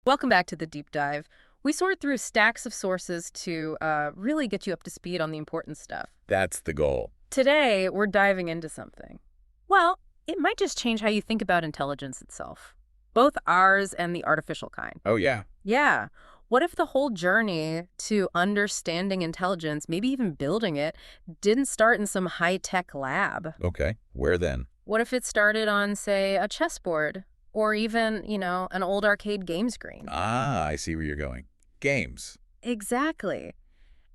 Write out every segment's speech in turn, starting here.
Welcome back to the deep dive. We sort through stacks of sources to really get you up to speed on the important stuff. That's the goal. Today, we're diving into something. Well, it might just change how you think about intelligence itself, both ours and the artificial kind. Oh, yeah. Yeah. What if the whole journey to understanding intelligence, maybe even building it, didn't start in some high-tech lab? Okay. Where then? What if it started on, say, a chessboard? Or even, an old arcade game screen? Ah, I see where you're going. Games. Exactly.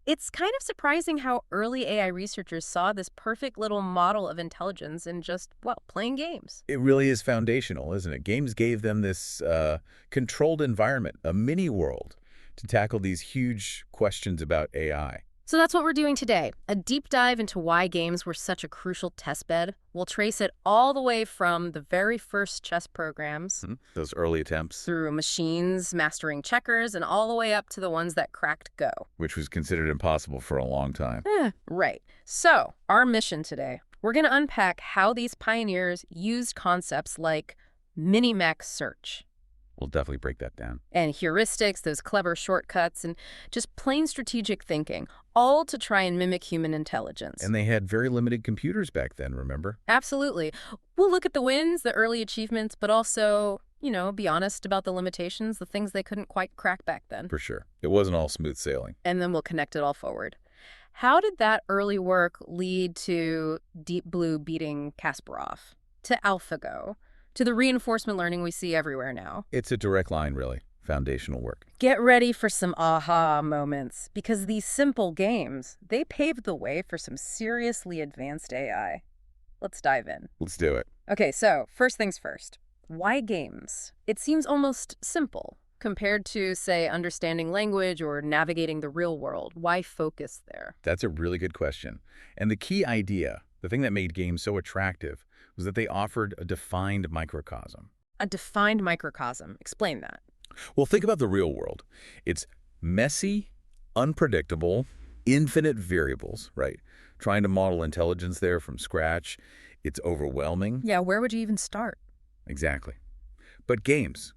It's kind of surprising how early AI researchers saw this perfect little model of intelligence in just, well, playing games. It really is foundational, isn't it? Games gave them this controlled environment, a mini world, to tackle these huge questions about AI. So that's what we're doing today, a deep dive into why games were such a crucial testbed. We'll trace it all the way from the very first chess programs Those early attempts, through machines mastering checkers and all the way up to the ones that cracked Go. which was considered impossible for a long time. Right. So our mission today, we're going to unpack how these pioneers used concepts like mini-max search We'll definitely break that down. and heuristics, those clever shortcuts, and just plain strategic thinking, all to try and mimic human intelligence. And they had very limited computers back then, remember? Absolutely. We'll look at the wins, the early achievements, but also, be honest about the limitations, the things they couldn't quite crack back then. For sure. It wasn't all smooth sailing. And then we'll connect it all forward. How did that early work lead to Deep Blue beating Kasparov, to AlphaGo, to the reinforcement learning we see everywhere now? It's a direct line, really. Foundational work. Get ready for some aha moments, because these simple games, they paved the way for some seriously advanced AI. Let's dive in. Let's do it. Okay, so first things first. Why games? It seems almost simple compared to, say, understanding language or navigating the real world. Why focus there? That's a really good question. And the key idea, the thing that made games so attractive, was that they offered a defined microcosm. A defined microcosm. Explain that. Well, think about the real world. It's messy, unpredictable, infinite variables, right? Trying to model intelligence there from scratch, it's overwhelming. Yeah, where would you even start? Exactly. But games,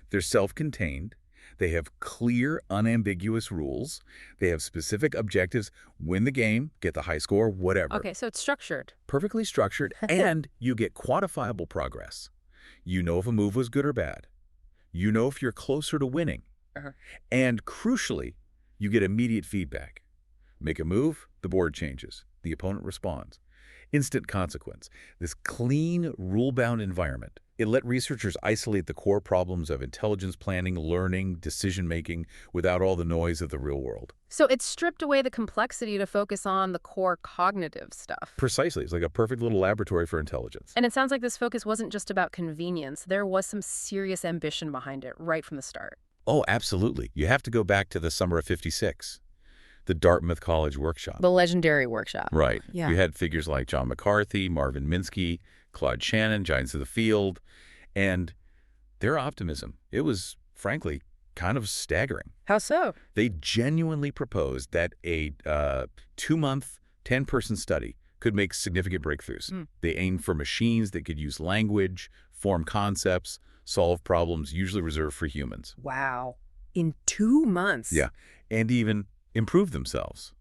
they're self-contained. They have clear, unambiguous rules. They have specific objectives. Win the game, get the high score, whatever. Okay, so it's structured. Perfectly structured, and you get quantifiable progress. You know if a move was good or bad. You know if you're closer to winning. Uh-huh. And crucially, you get immediate feedback. Make a move, the board changes. The opponent responds. Instant consequence. This clean, rule-bound environment. It let researchers isolate the core problems of intelligence planning, learning, decision-making without all the noise of the real world. So it stripped away the complexity to focus on the core cognitive stuff. Precisely. It's like a perfect little laboratory for intelligence. And it sounds like this focus wasn't just about convenience. There was some serious ambition behind it right from the start. Oh, absolutely. You have to go back to the summer of '56. The Dartmouth College workshop. The legendary workshop. Right. Yeah. You had figures like John McCarthy, Marvin Minsky, Claude Shannon, Giants of the Field, and their optimism, it was, frankly, kind of staggering. How so? They genuinely proposed that a 2-month, 10-person study could make significant breakthroughs. They aimed for machines that could use language, form concepts, solve problems usually reserved for humans. Wow. In 2 months? Yeah, and even improve themselves.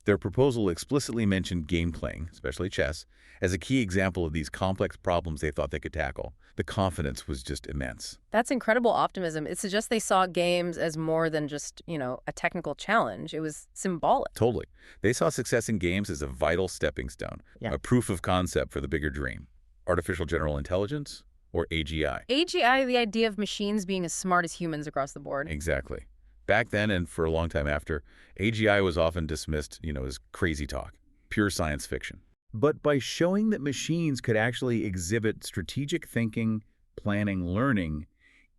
Their proposal explicitly mentioned game playing, especially chess, as a key example of these complex problems they thought they could tackle. The confidence was just immense. That's incredible optimism. It suggests they saw games as more than just, a technical challenge. It was symbolic. Totally. They saw success in games as a vital stepping stone, Yeah. a proof of concept for the bigger dream. Artificial general intelligence, or AGI. AGI, the idea of machines being as smart as humans across the board. Exactly. Back then and for a long time after, AGI was often dismissed, as crazy talk, pure science fiction. But by showing that machines could actually exhibit strategic thinking, planning, learning,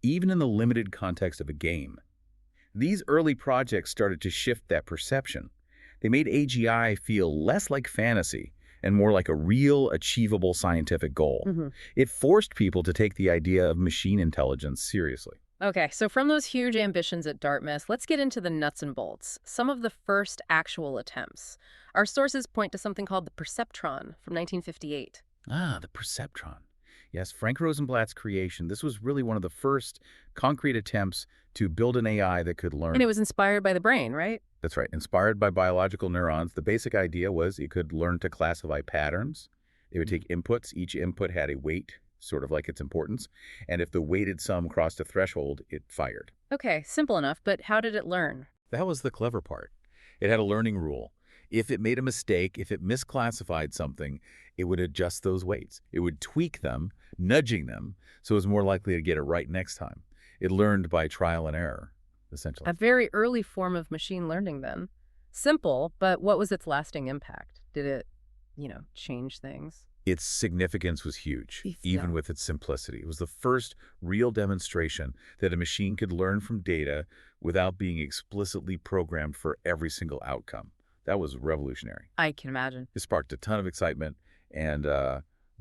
even in the limited context of a game, these early projects started to shift that perception. They made AGI feel less like fantasy and more like a real, achievable scientific goal. It forced people to take the idea of machine intelligence seriously. Okay, so from those huge ambitions at Dartmouth, let's get into the nuts and bolts, some of the first actual attempts. Our sources point to something called the perceptron from 1958. Ah, the perceptron. Yes, Frank Rosenblatt's creation. This was really one of the first concrete attempts to build an AI that could learn. And it was inspired by the brain, right? That's right. Inspired by biological neurons, the basic idea was it could learn to classify patterns. It would take inputs. Each input had a weight, sort of like its importance. And if the weighted sum crossed a threshold, it fired. Okay, simple enough, but how did it learn? That was the clever part. It had a learning rule. If it made a mistake, if it misclassified something, it would adjust those weights. It would tweak them, nudging them, so it was more likely to get it right next time. It learned by trial and error, essentially. A very early form of machine learning then. Simple, but what was its lasting impact? Did it, change things? Its significance was huge, even Yeah. with its simplicity. It was the first real demonstration that a machine could learn from data without being explicitly programmed for every single outcome. That was revolutionary. I can imagine. It sparked a ton of excitement and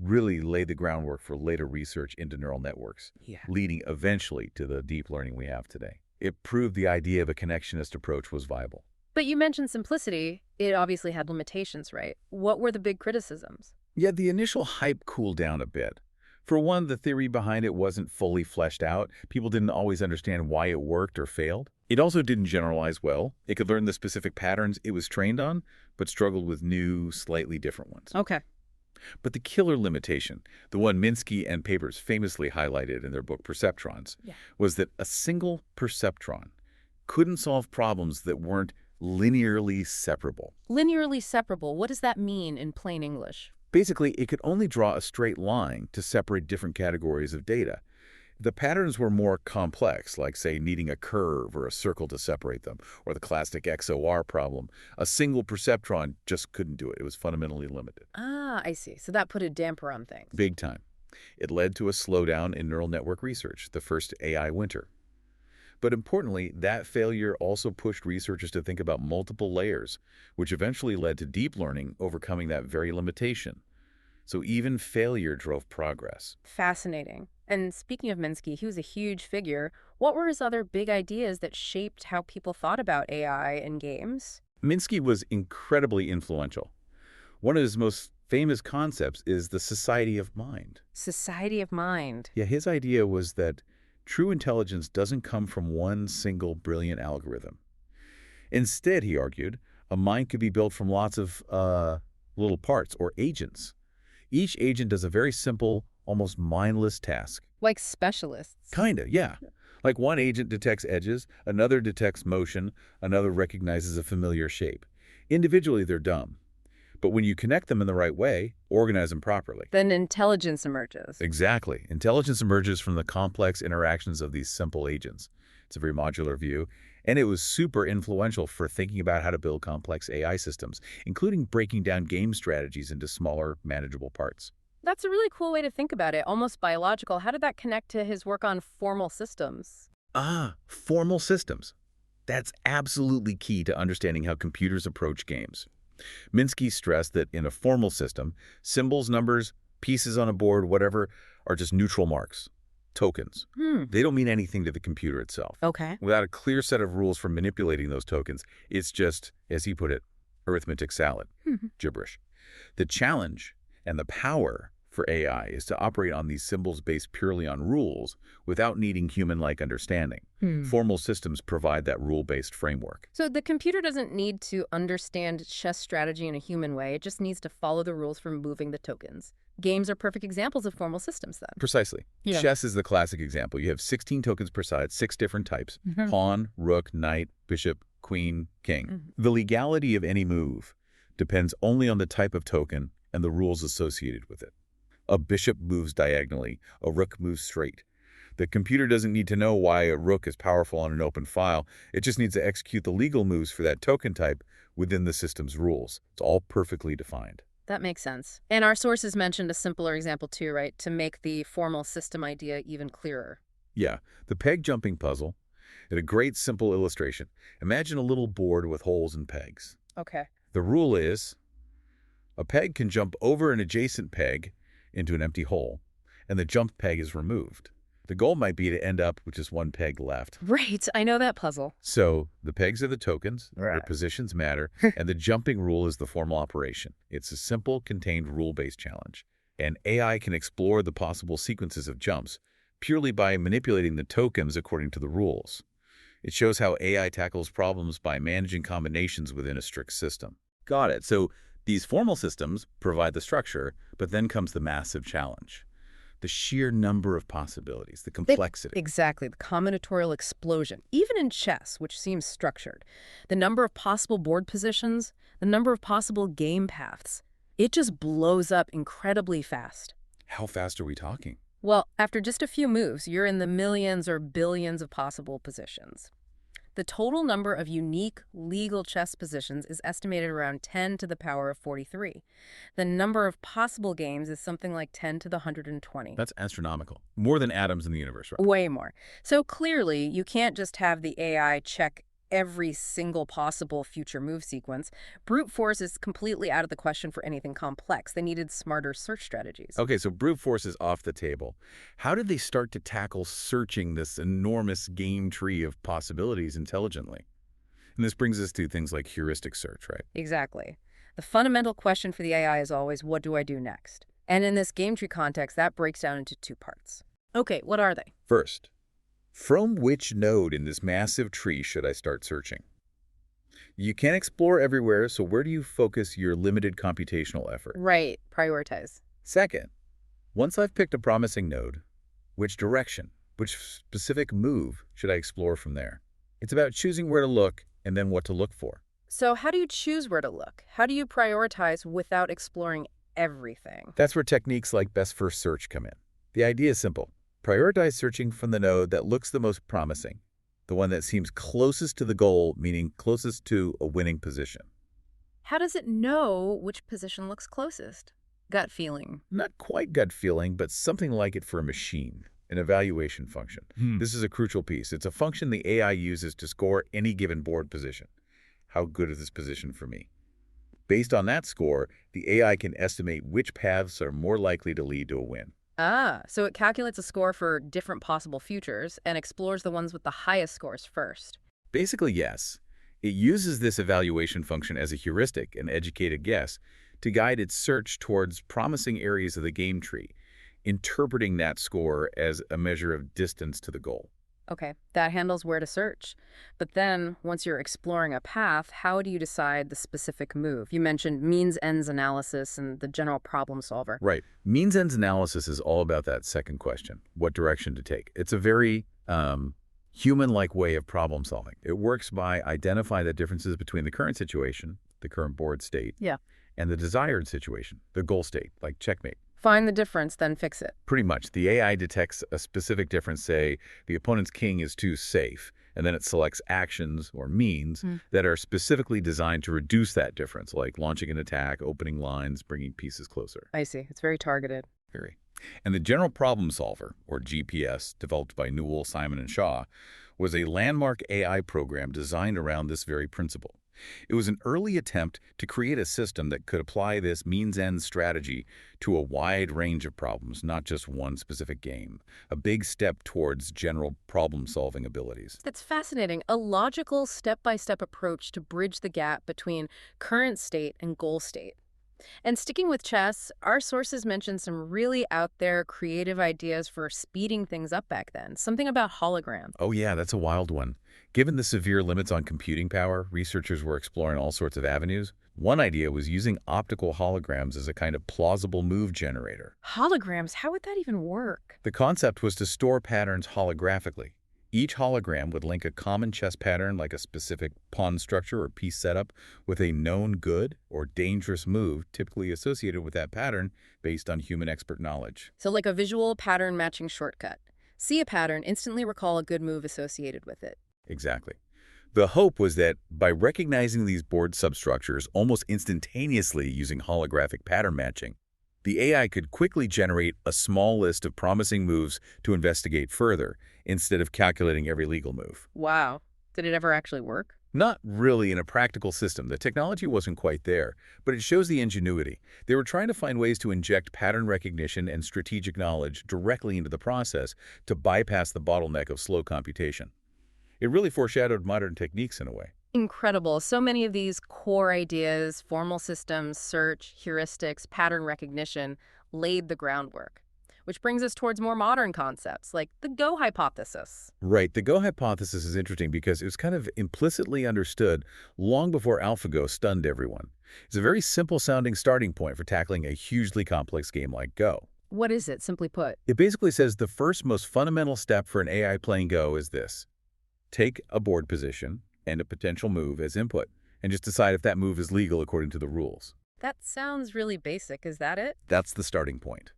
really laid the groundwork for later research into neural networks, Yeah. leading eventually to the deep learning we have today. It proved the idea of a connectionist approach was viable. But you mentioned simplicity. It obviously had limitations, right? What were the big criticisms? Yet the initial hype cooled down a bit. For one, the theory behind it wasn't fully fleshed out. People didn't always understand why it worked or failed. It also didn't generalize well. It could learn the specific patterns it was trained on, but struggled with new, slightly different ones. Okay. But the killer limitation, the one Minsky and Papers famously highlighted in their book Perceptrons, Yeah. was that a single perceptron couldn't solve problems that weren't linearly separable. Linearly separable. What does that mean in plain English? Basically, it could only draw a straight line to separate different categories of data. The patterns were more complex, like, say, needing a curve or a circle to separate them, or the classic XOR problem. A single perceptron just couldn't do it. It was fundamentally limited. Ah, I see. So that put a damper on things. Big time. It led to a slowdown in neural network research, the first AI winter. But importantly, that failure also pushed researchers to think about multiple layers, which eventually led to deep learning overcoming that very limitation. So even failure drove progress. Fascinating. And speaking of Minsky, he was a huge figure. What were his other big ideas that shaped how people thought about AI in games? Minsky was incredibly influential. One of his most famous concepts is the society of mind. Society of mind. Yeah, his idea was that true intelligence doesn't come from one single brilliant algorithm. Instead, he argued, a mind could be built from lots of little parts or agents. Each agent does a very simple, almost mindless task. Like specialists. Kinda, yeah. Like one agent detects edges, another detects motion, another recognizes a familiar shape. Individually, they're dumb. But when you connect them in the right way, organize them properly. Then intelligence emerges. Exactly. Intelligence emerges from the complex interactions of these simple agents. It's a very modular view, and it was super influential for thinking about how to build complex AI systems, including breaking down game strategies into smaller, manageable parts. That's a really cool way to think about it, almost biological. How did that connect to his work on formal systems? Formal systems. That's absolutely key to understanding how computers approach games. Minsky stressed that in a formal system, symbols, numbers, pieces on a board, whatever, are just neutral marks, tokens. They don't mean anything to the computer itself. Okay. Without a clear set of rules for manipulating those tokens, it's just, as he put it, arithmetic salad, gibberish. The challenge and the power for AI is to operate on these symbols based purely on rules without needing human-like understanding. Formal systems provide that rule-based framework. So the computer doesn't need to understand chess strategy in a human way. It just needs to follow the rules for moving the tokens. Games are perfect examples of formal systems then. Precisely. Yeah. Chess is the classic example. You have 16 tokens per side, 6 different types. Pawn, rook, knight, bishop, queen, king. The legality of any move depends only on the type of token and the rules associated with it. A bishop moves diagonally, a rook moves straight. The computer doesn't need to know why a rook is powerful on an open file. It just needs to execute the legal moves for that token type within the system's rules. It's all perfectly defined. That makes sense. And our sources mentioned a simpler example too, right? To make the formal system idea even clearer. Yeah, the peg jumping puzzle is a great simple illustration. Imagine a little board with holes and pegs. Okay. The rule is a peg can jump over an adjacent peg into an empty hole, and the jumped peg is removed. The goal might be to end up with just one peg left. Right, I know that puzzle. So the pegs are the tokens, their Right. positions matter, and the jumping rule is the formal operation. It's a simple, contained, rule-based challenge. and AI can explore the possible sequences of jumps purely by manipulating the tokens according to the rules. It shows how AI tackles problems by managing combinations within a strict system. Got it. So these formal systems provide the structure, but then comes the massive challenge. The sheer number of possibilities, the complexity. Exactly, the combinatorial explosion. Even in chess, which seems structured, the number of possible board positions, the number of possible game paths, it just blows up incredibly fast. How fast are we talking? Well, after just a few moves, you're in the millions or billions of possible positions. The total number of unique legal chess positions is estimated around 10 to the power of 43. The number of possible games is something like 10 to the 120. That's astronomical. More than atoms in the universe, right? Way more. So clearly, you can't just have the AI check every single possible future move sequence. Brute force is completely out of the question for anything complex. They needed smarter search strategies. Okay, so brute force is off the table. How did they start to tackle searching this enormous game tree of possibilities intelligently? And this brings us to things like heuristic search, right? Exactly. The fundamental question for the AI is always, what do I do next? And in this game tree context, that breaks down into two parts. Okay, what are they? First, from which node in this massive tree should I start searching? You can't explore everywhere, so where do you focus your limited computational effort? Right, prioritize. Second, once I've picked a promising node, which direction, which specific move should I explore from there? It's about choosing where to look and then what to look for. So how do you choose where to look? How do you prioritize without exploring everything? That's where techniques like best first search come in. The idea is simple. Prioritize searching from the node that looks the most promising, the one that seems closest to the goal, meaning closest to a winning position. How does it know which position looks closest? Gut feeling. Not quite gut feeling, but something like it for a machine, an evaluation function. This is a crucial piece. It's a function the AI uses to score any given board position. How good is this position for me? Based on that score, the AI can estimate which paths are more likely to lead to a win. Ah, so it calculates a score for different possible futures and explores the ones with the highest scores first. Basically, yes. It uses this evaluation function as a heuristic, an educated guess, to guide its search towards promising areas of the game tree, interpreting that score as a measure of distance to the goal. Okay, that handles where to search. But then, once you're exploring a path, how do you decide the specific move? You mentioned means-ends analysis and the general problem solver. Right. Means-ends analysis is all about that second question, what direction to take. It's a very human-like way of problem solving. It works by identifying the differences between the current situation, the current board state, Yeah. and the desired situation, the goal state, like checkmate. Find the difference, then fix it. Pretty much. The AI detects a specific difference, say the opponent's king is too safe, and then it selects actions or means that are specifically designed to reduce that difference, like launching an attack, opening lines, bringing pieces closer. I see. It's very targeted. Very. And the General Problem Solver, or GPS, developed by Newell, Simon, and Shaw, was a landmark AI program designed around this very principle. It was an early attempt to create a system that could apply this means-end strategy to a wide range of problems, not just one specific game. A big step towards general problem-solving abilities. That's fascinating. A logical step-by-step approach to bridge the gap between current state and goal state. And sticking with chess, our sources mention some really out there creative ideas for speeding things up back then. Something about holograms. Oh yeah, that's a wild one. Given the severe limits on computing power, researchers were exploring all sorts of avenues. One idea was using optical holograms as a kind of plausible move generator. Holograms? How would that even work? The concept was to store patterns holographically. Each hologram would link a common chess pattern, like a specific pawn structure or piece setup, with a known good or dangerous move typically associated with that pattern based on human expert knowledge. So like a visual pattern matching shortcut. See a pattern, instantly recall a good move associated with it. Exactly. The hope was that by recognizing these board substructures almost instantaneously using holographic pattern matching, the AI could quickly generate a small list of promising moves to investigate further, instead of calculating every legal move. Wow. Did it ever actually work? Not really in a practical system. The technology wasn't quite there, but it shows the ingenuity. They were trying to find ways to inject pattern recognition and strategic knowledge directly into the process to bypass the bottleneck of slow computation. It really foreshadowed modern techniques in a way. Incredible. So many of these core ideas, formal systems, search, heuristics, pattern recognition, laid the groundwork. Which brings us towards more modern concepts, like the Go hypothesis. Right. The Go hypothesis is interesting because it was kind of implicitly understood long before AlphaGo stunned everyone. It's a very simple-sounding starting point for tackling a hugely complex game like Go. What is it, simply put? It basically says the first most fundamental step for an AI playing Go is this. Take a board position and a potential move as input, and just decide if that move is legal according to the rules. That sounds really basic. Is that it? That's the starting point.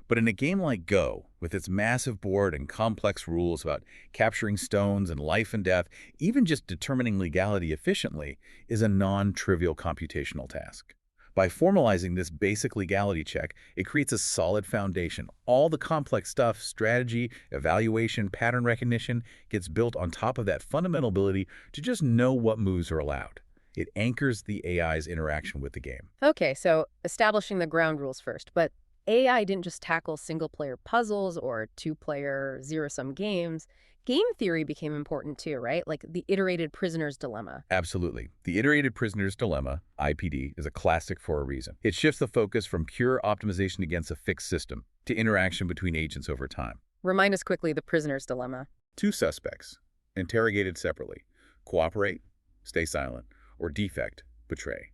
But in a game like Go, with its massive board and complex rules about capturing stones and life and death, even just determining legality efficiently is a non-trivial computational task. By formalizing this basic legality check, it creates a solid foundation. All the complex stuff, strategy, evaluation, pattern recognition, gets built on top of that fundamental ability to just know what moves are allowed. It anchors the AI's interaction with the game. Okay, so establishing the ground rules first, but AI didn't just tackle single-player puzzles or two-player zero-sum games. Game theory became important too, right? Like the iterated prisoner's dilemma. Absolutely. The iterated prisoner's dilemma, IPD, is a classic for a reason. It shifts the focus from pure optimization against a fixed system to interaction between agents over time. Remind us quickly the prisoner's dilemma. Two suspects, interrogated separately, cooperate, stay silent, or defect, betray.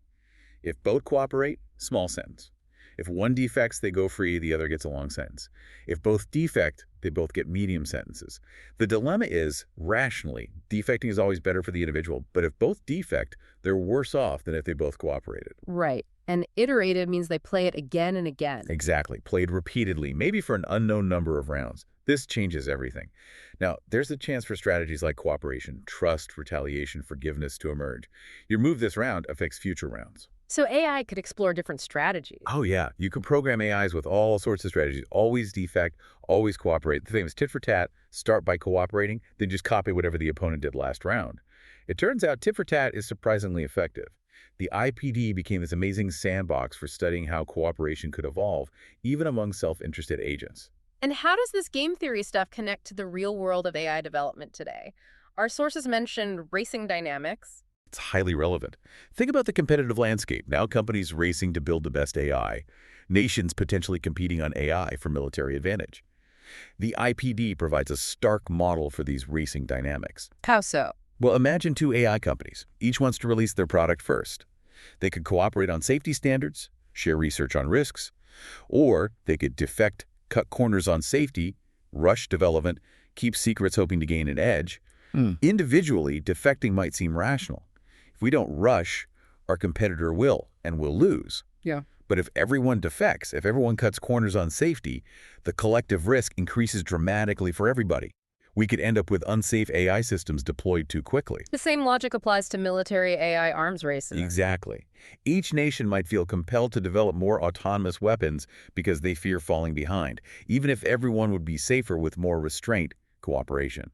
If both cooperate, small sentence. If one defects, they go free, the other gets a long sentence. If both defect, they both get medium sentences. The dilemma is, rationally, defecting is always better for the individual, but if both defect, they're worse off than if they both cooperated. Right. And iterative means they play it again and again. Exactly. Played repeatedly, maybe for an unknown number of rounds. This changes everything. Now, there's a chance for strategies like cooperation, trust, retaliation, forgiveness to emerge. Your move this round affects future rounds. So AI could explore different strategies. Oh, yeah. You can program AIs with all sorts of strategies. Always defect, always cooperate. The famous tit for tat, start by cooperating, then just copy whatever the opponent did last round. It turns out tit for tat is surprisingly effective. The IPD became this amazing sandbox for studying how cooperation could evolve, even among self-interested agents. And how does this game theory stuff connect to the real world of AI development today? Our sources mentioned racing dynamics. It's highly relevant. Think about the competitive landscape. Now companies racing to build the best AI. Nations potentially competing on AI for military advantage. The IPD provides a stark model for these racing dynamics. How so? Well, imagine two AI companies. Each wants to release their product first. They could cooperate on safety standards, share research on risks, or they could defect, cut corners on safety, rush development, keep secrets hoping to gain an edge. Individually, defecting might seem rational. If we don't rush, our competitor will, and we'll lose. Yeah. But if everyone defects, if everyone cuts corners on safety, the collective risk increases dramatically for everybody. We could end up with unsafe AI systems deployed too quickly. The same logic applies to military AI arms races. Exactly. Each nation might feel compelled to develop more autonomous weapons because they fear falling behind, even if everyone would be safer with more restraint, cooperation.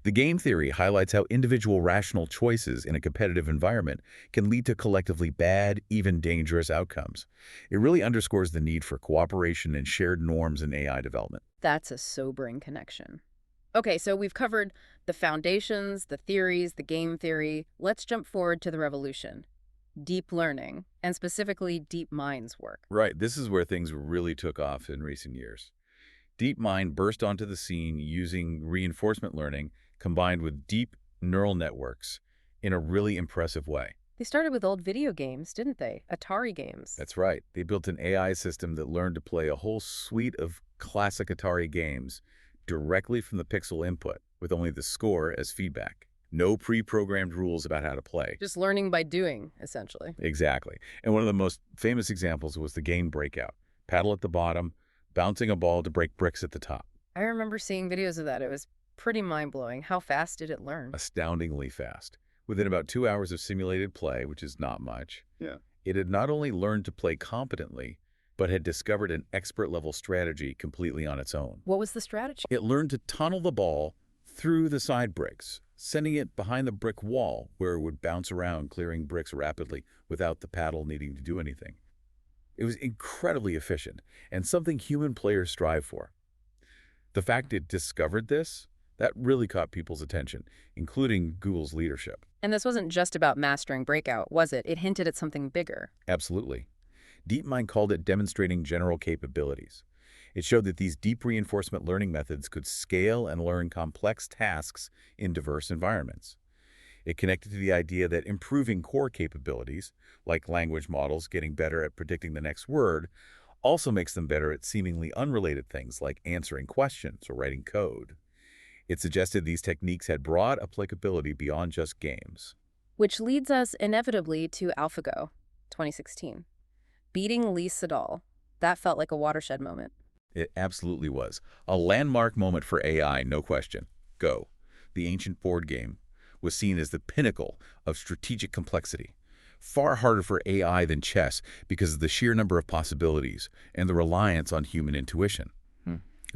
The game theory highlights how individual rational choices in a competitive environment can lead to collectively bad, even dangerous outcomes. It really underscores the need for cooperation and shared norms in AI development. That's a sobering connection. Okay, so we've covered the foundations, the theories, the game theory. Let's jump forward to the revolution. Deep learning, and specifically DeepMind's work. Right, this is where things really took off in recent years. DeepMind burst onto the scene using reinforcement learning combined with deep neural networks in a really impressive way. They started with old video games, didn't they? Atari games. That's right. They built an AI system that learned to play a whole suite of classic Atari games directly from the pixel input, with only the score as feedback. No pre-programmed rules about how to play. Just learning by doing, essentially. Exactly. And one of the most famous examples was the game Breakout. Paddle at the bottom, bouncing a ball to break bricks at the top. I remember seeing videos of that. It was pretty mind-blowing. How fast did it learn? Astoundingly fast. Within about 2 hours of simulated play, which is not much, it had not only learned to play competently, but had discovered an expert-level strategy completely on its own. What was the strategy? It learned to tunnel the ball through the side bricks, sending it behind the brick wall where it would bounce around, clearing bricks rapidly without the paddle needing to do anything. It was incredibly efficient and something human players strive for. The fact it discovered this, that really caught people's attention, including Google's leadership. And this wasn't just about mastering Breakout, was it? It hinted at something bigger. Absolutely. DeepMind called it demonstrating general capabilities. It showed that these deep reinforcement learning methods could scale and learn complex tasks in diverse environments. It connected to the idea that improving core capabilities, like language models getting better at predicting the next word, also makes them better at seemingly unrelated things like answering questions or writing code. It suggested these techniques had broad applicability beyond just games. Which leads us inevitably to AlphaGo, 2016. Beating Lee Sedol. That felt like a watershed moment. It absolutely was. A landmark moment for AI, no question. Go, the ancient board game, was seen as the pinnacle of strategic complexity. Far harder for AI than chess because of the sheer number of possibilities and the reliance on human intuition.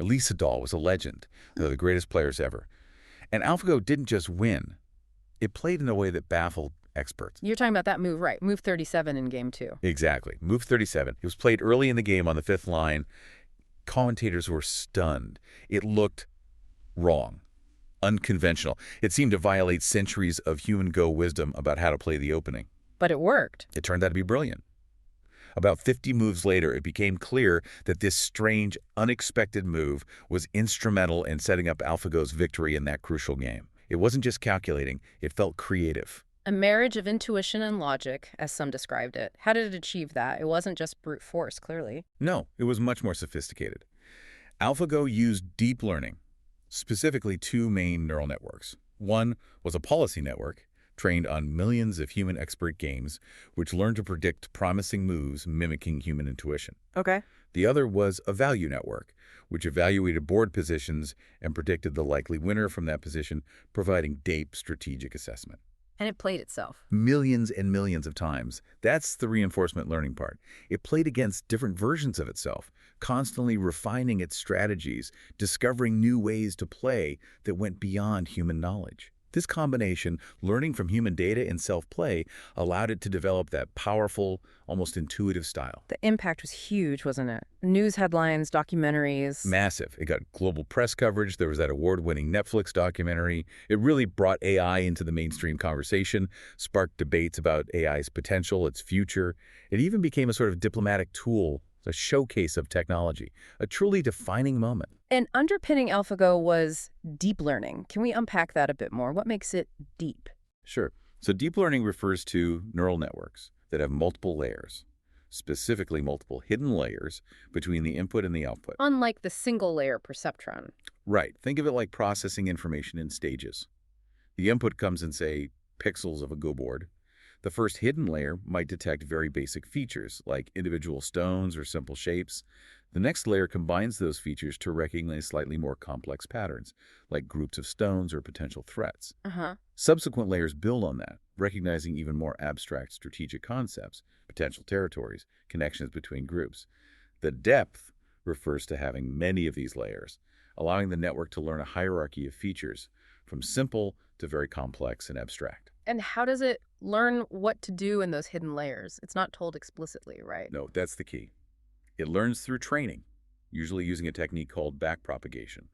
Lee Sedol was a legend, one of the greatest players ever. And AlphaGo didn't just win. It played in a way that baffled experts. You're talking about that move, right? Move 37 in game 2. Exactly. Move 37. It was played early in the game on the 5th line. Commentators were stunned. It looked wrong, unconventional. It seemed to violate centuries of human Go wisdom about how to play the opening. But it worked. It turned out to be brilliant. About 50 moves later, it became clear that this strange, unexpected move was instrumental in setting up AlphaGo's victory in that crucial game. It wasn't just calculating, it felt creative. A marriage of intuition and logic, as some described it. How did it achieve that? It wasn't just brute force, clearly. No, it was much more sophisticated. AlphaGo used deep learning, specifically 2 main neural networks. One was a policy network, trained on millions of human expert games, which learned to predict promising moves mimicking human intuition. Okay. The other was a value network, which evaluated board positions and predicted the likely winner from that position, providing deep strategic assessment. And it played itself. Millions and millions of times. That's the reinforcement learning part. It played against different versions of itself, constantly refining its strategies, discovering new ways to play that went beyond human knowledge. This combination, learning from human data and self-play, allowed it to develop that powerful, almost intuitive style. The impact was huge, wasn't it? News headlines, documentaries. Massive. It got global press coverage. There was that award-winning Netflix documentary. It really brought AI into the mainstream conversation, sparked debates about AI's potential, its future. It even became a sort of diplomatic tool, a showcase of technology, a truly defining moment. And underpinning AlphaGo was deep learning. Can we unpack that a bit more? What makes it deep? Sure. So deep learning refers to neural networks that have multiple layers, specifically multiple hidden layers between the input and the output. Unlike the single-layer perceptron. Right. Think of it like processing information in stages. The input comes in, say, pixels of a Go board. The first hidden layer might detect very basic features, like individual stones or simple shapes. The next layer combines those features to recognize slightly more complex patterns, like groups of stones or potential threats. Subsequent layers build on that, recognizing even more abstract strategic concepts, potential territories, connections between groups. The depth refers to having many of these layers, allowing the network to learn a hierarchy of features, from simple to very complex and abstract. And how does it learn what to do in those hidden layers? It's not told explicitly, right? No, that's the key. It learns through training, usually using a technique called backpropagation.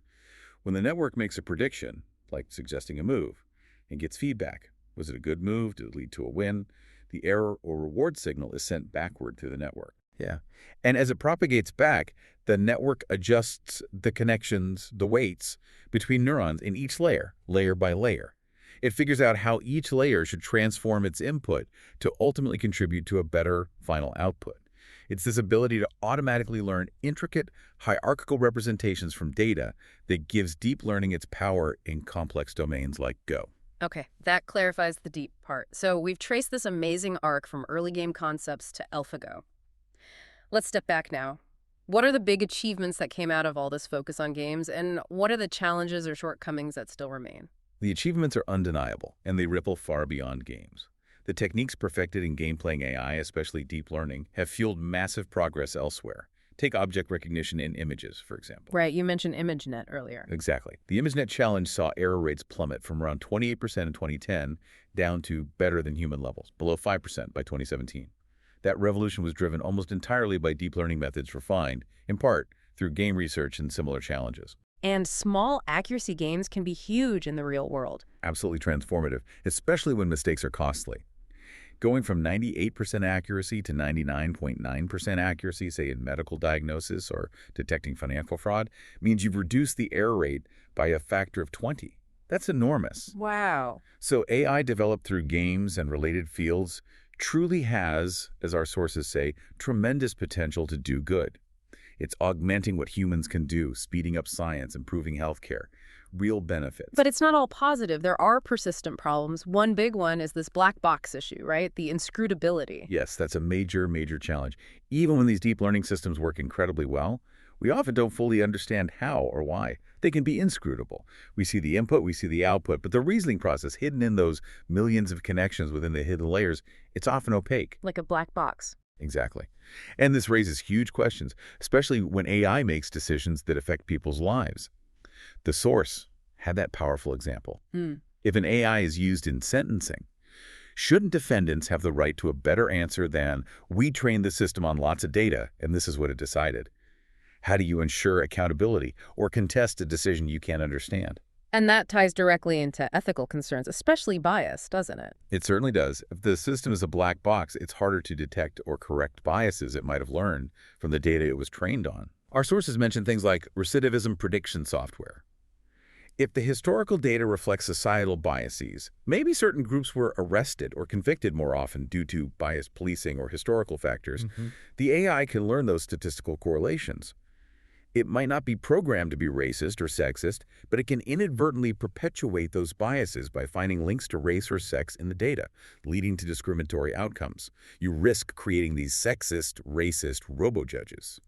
When the network makes a prediction, like suggesting a move, and gets feedback, was it a good move? Did it lead to a win? The error or reward signal is sent backward through the network. Yeah. And as it propagates back, the network adjusts the connections, the weights, between neurons in each layer, layer by layer. It figures out how each layer should transform its input to ultimately contribute to a better final output. It's this ability to automatically learn intricate, hierarchical representations from data that gives deep learning its power in complex domains like Go. Okay, that clarifies the deep part. So we've traced this amazing arc from early game concepts to AlphaGo. Let's step back now. What are the big achievements that came out of all this focus on games, and what are the challenges or shortcomings that still remain? The achievements are undeniable, and they ripple far beyond games. The techniques perfected in game-playing AI, especially deep learning, have fueled massive progress elsewhere. Take object recognition in images, for example. Right, you mentioned ImageNet earlier. Exactly. The ImageNet challenge saw error rates plummet from around 28% in 2010 down to better than human levels, below 5% by 2017. That revolution was driven almost entirely by deep learning methods refined, in part, through game research and similar challenges. And small accuracy gains can be huge in the real world. Absolutely transformative, especially when mistakes are costly. Going from 98% accuracy to 99.9% accuracy, say in medical diagnosis or detecting financial fraud, means you've reduced the error rate by a factor of 20. That's enormous. Wow. So AI developed through games and related fields truly has, as our sources say, tremendous potential to do good. It's augmenting what humans can do, speeding up science, improving healthcare. Real benefits. But it's not all positive. There are persistent problems. One big one is this black box issue, right? The inscrutability. Yes, that's a major, major challenge. Even when these deep learning systems work incredibly well, we often don't fully understand how or why. They can be inscrutable. We see the input, we see the output, but the reasoning process hidden in those millions of connections within the hidden layers, it's often opaque. Like a black box. Exactly. And this raises huge questions, especially when AI makes decisions that affect people's lives. The source had that powerful example. If an AI is used in sentencing, shouldn't defendants have the right to a better answer than, we trained the system on lots of data, and this is what it decided? How do you ensure accountability or contest a decision you can't understand? And that ties directly into ethical concerns, especially bias, doesn't it? It certainly does. If the system is a black box, it's harder to detect or correct biases it might have learned from the data it was trained on. Our sources mention things like recidivism prediction software. If the historical data reflects societal biases, maybe certain groups were arrested or convicted more often due to biased policing or historical factors, the AI can learn those statistical correlations. It might not be programmed to be racist or sexist, but it can inadvertently perpetuate those biases by finding links to race or sex in the data, leading to discriminatory outcomes. You risk creating these sexist, racist robo-judges.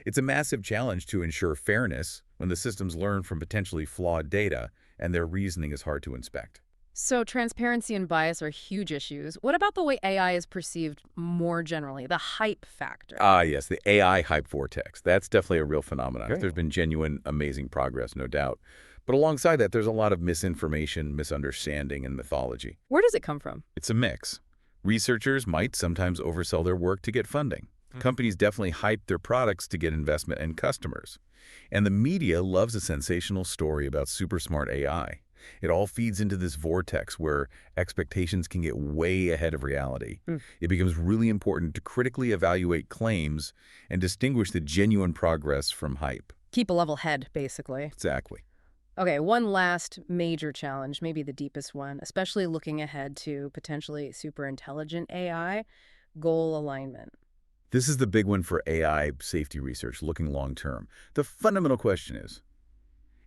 It's a massive challenge to ensure fairness when the systems learn from potentially flawed data and their reasoning is hard to inspect. So transparency and bias are huge issues. What about the way AI is perceived more generally, the hype factor? Yes, the AI hype vortex. That's definitely a real phenomenon. Great. There's been genuine, amazing progress, no doubt. But alongside that, there's a lot of misinformation, misunderstanding, and mythology. Where does it come from? It's a mix. Researchers might sometimes oversell their work to get funding. Companies definitely hype their products to get investment and customers. And the media loves a sensational story about super smart AI. It all feeds into this vortex where expectations can get way ahead of reality. It becomes really important to critically evaluate claims and distinguish the genuine progress from hype. Keep a level head, basically. Exactly. Okay, one last major challenge, maybe the deepest one, especially looking ahead to potentially super intelligent AI, goal alignment. This is the big one for AI safety research looking long-term. The fundamental question is,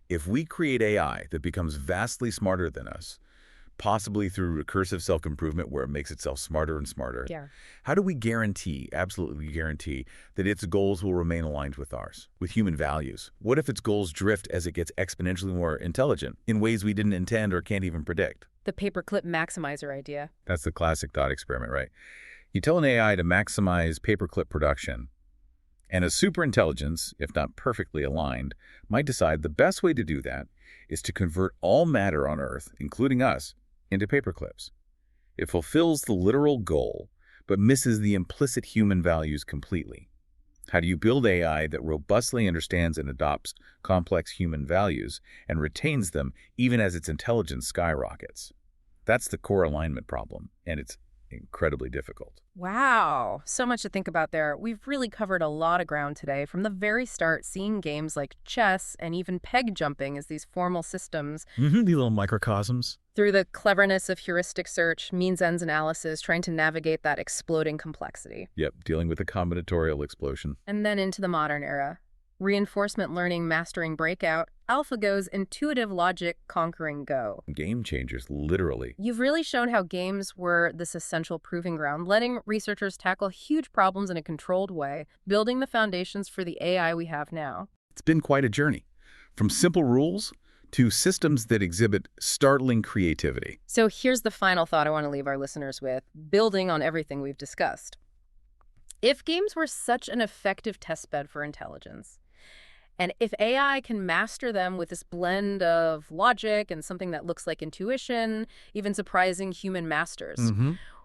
if we create AI that becomes vastly smarter than us, possibly through recursive self-improvement where it makes itself smarter and smarter, how do we guarantee, absolutely guarantee, that its goals will remain aligned with ours, with human values? What if its goals drift as it gets exponentially more intelligent in ways we didn't intend or can't even predict? The paperclip maximizer idea. That's the classic thought experiment, right? You tell an AI to maximize paperclip production, and a superintelligence, if not perfectly aligned, might decide the best way to do that is to convert all matter on Earth, including us, into paperclips. It fulfills the literal goal, but misses the implicit human values completely. How do you build AI that robustly understands and adopts complex human values and retains them even as its intelligence skyrockets? That's the core alignment problem, and it's incredibly difficult. Wow, so much to think about there. We've really covered a lot of ground today, from the very start, seeing games like chess and even peg jumping as these formal systems, These little microcosms. through the cleverness of heuristic search, means-ends analysis, trying to navigate that exploding complexity. Yep, dealing with a combinatorial explosion. And then into the modern era. Reinforcement learning mastering breakout, AlphaGo's intuitive logic conquering Go. Game changers, literally. You've really shown how games were this essential proving ground, letting researchers tackle huge problems in a controlled way, building the foundations for the AI we have now. It's been quite a journey, from simple rules to systems that exhibit startling creativity. So here's the final thought I want to leave our listeners with, building on everything we've discussed. If games were such an effective testbed for intelligence, and if AI can master them with this blend of logic and something that looks like intuition, even surprising human masters,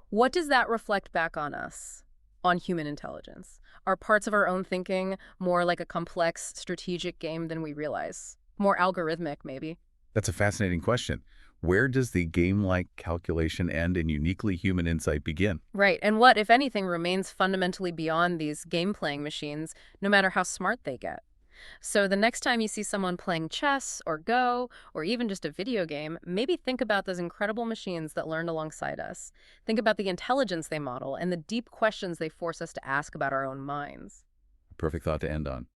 what does that reflect back on us, on human intelligence? Are parts of our own thinking more like a complex strategic game than we realize? More algorithmic, maybe? That's a fascinating question. Where does the game-like calculation end and uniquely human insight begin? Right, and what, if anything, remains fundamentally beyond these game-playing machines, no matter how smart they get? So the next time you see someone playing chess or Go or even just a video game, maybe think about those incredible machines that learned alongside us. Think about the intelligence they model and the deep questions they force us to ask about our own minds. Perfect thought to end on.